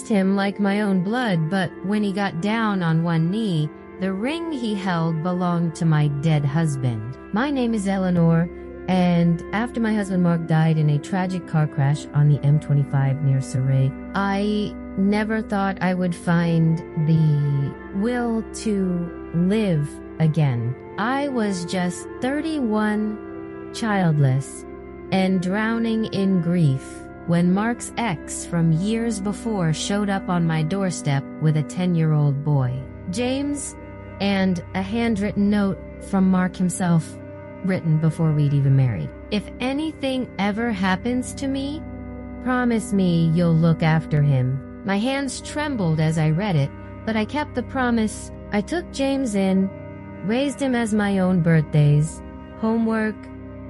kissed him like my own blood, but when he got down on one knee, the ring he held belonged to my dead husband. My name is Eleanor, and after my husband Mark died in a tragic car crash on the M25 near Surrey, I never thought I would find the will to live again. I was just 31, childless, and drowning in grief when Mark's ex from years before showed up on my doorstep with a 10-year-old boy, James, and a handwritten note from Mark himself, written before we'd even married. If anything ever happens to me, promise me you'll look after him. My hands trembled as I read it, but I kept the promise. I took James in, raised him as my own birthdays, homework,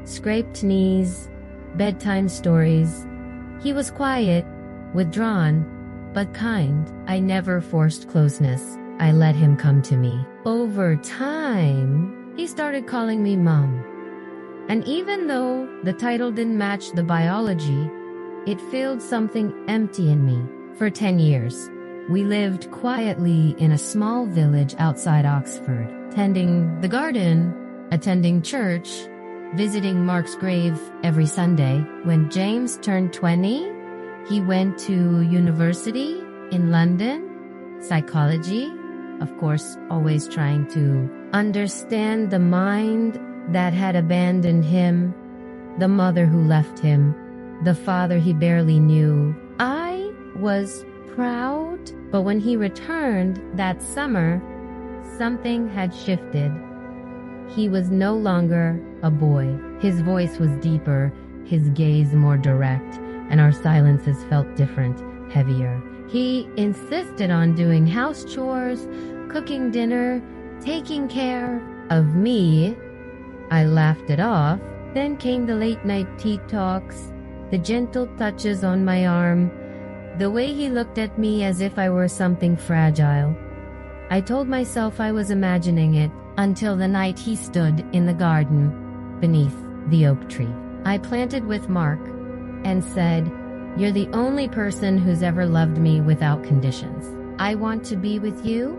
scraped knees, bedtime stories. He was quiet, withdrawn, but kind. I never forced closeness. I let him come to me. Over time, he started calling me Mom. And even though the title didn't match the biology, it filled something empty in me. For 10 years, we lived quietly in a small village outside Oxford, tending the garden, attending church, visiting Mark's grave every Sunday. When James turned 20, he went to university in London, psychology, of course, always trying to understand the mind that had abandoned him, the mother who left him, the father he barely knew. I was proud, but when he returned that summer, something had shifted. He was no longer a boy. His voice was deeper, his gaze more direct, and our silences felt different, heavier. He insisted on doing house chores, cooking dinner, taking care of me. I laughed it off. Then came the late-night tea talks, the gentle touches on my arm, the way he looked at me as if I were something fragile. I told myself I was imagining it until the night he stood in the garden beneath the oak tree. I planted with Mark and said, "You're the only person who's ever loved me without conditions. I want to be with you."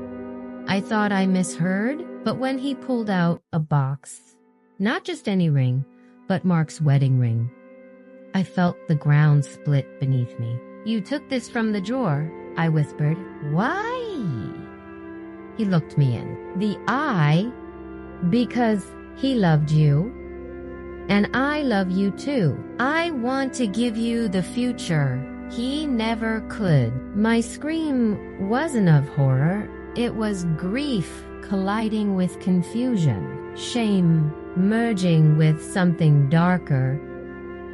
I thought I misheard, but when he pulled out a box, not just any ring, but Mark's wedding ring, I felt the ground split beneath me. "You took this from the drawer," I whispered. "Why?" He looked me in the eye. "Because he loved you, and I love you too. I want to give you the future he never could." My scream wasn't of horror. It was grief colliding with confusion, shame merging with something darker,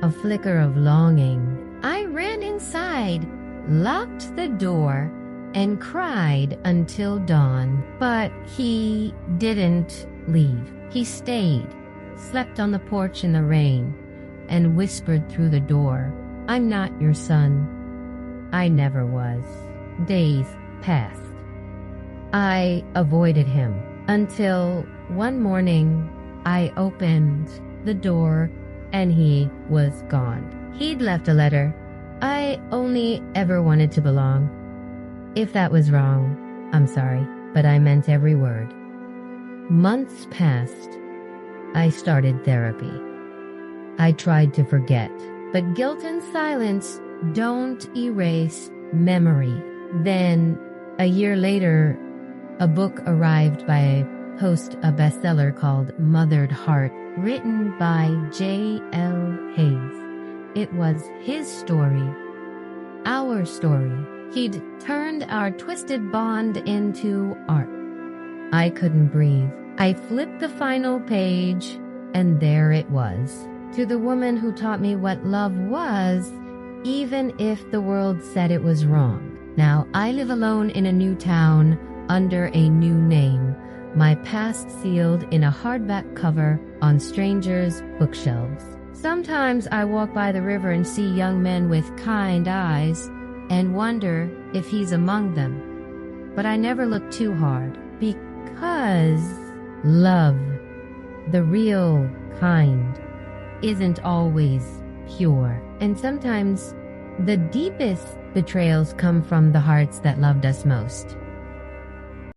a flicker of longing. I ran inside, locked the door, and cried until dawn. But he didn't leave. He stayed, slept on the porch in the rain, and whispered through the door, "I'm not your son." I never was. Days passed. I avoided him until one morning I opened the door and he was gone. He'd left a letter. "I only ever wanted to belong. If that was wrong, I'm sorry, but I meant every word." Months passed. I started therapy. I tried to forget, but guilt and silence don't erase memory. Then, a year later, a book arrived by a bestseller called Mothered Heart, written by J.L. Hayes. It was his story, our story. He'd turned our twisted bond into art. I couldn't breathe. I flipped the final page, and there it was. To the woman who taught me what love was, even if the world said it was wrong. Now I live alone in a new town, under a new name, my past sealed in a hardback cover on strangers' bookshelves. Sometimes I walk by the river and see young men with kind eyes and wonder if he's among them. But I never look too hard, because love, the real kind, isn't always pure. And sometimes the deepest betrayals come from the hearts that loved us most.